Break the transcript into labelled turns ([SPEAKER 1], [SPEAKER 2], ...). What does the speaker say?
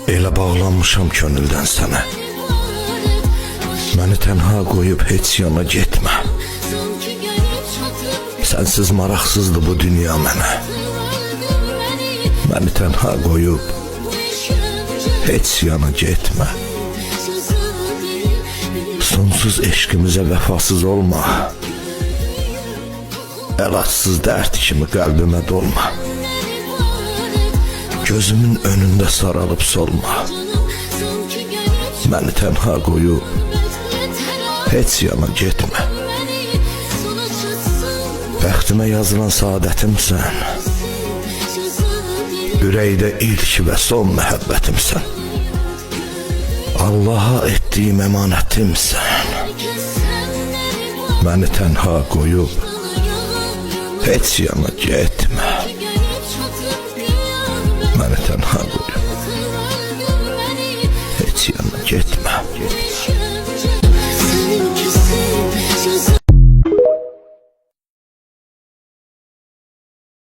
[SPEAKER 1] Elə bağlanmışam könüldən sənə. Məni tənha qoyub heç yana getmə. Sənsiz maraqsızdır bu dünya mənə. Məni tənha qoyub heç yana getmə. Sonsuz eşqimizə vəfasız olma. Əlacsız dərd kimi qəlbimə dolma. Gözümün önündə saralıb solma. Məni tənha qoyub heç yana getmə. Bəxtimə yazılan saadətimsən. Ürəkdə ilk və son məhəbbətimsən. Allaha etdiyim əmanətimsən. Məni tənha qoyub heç yana getmə. Məni tənha qoyub heç yana getmə.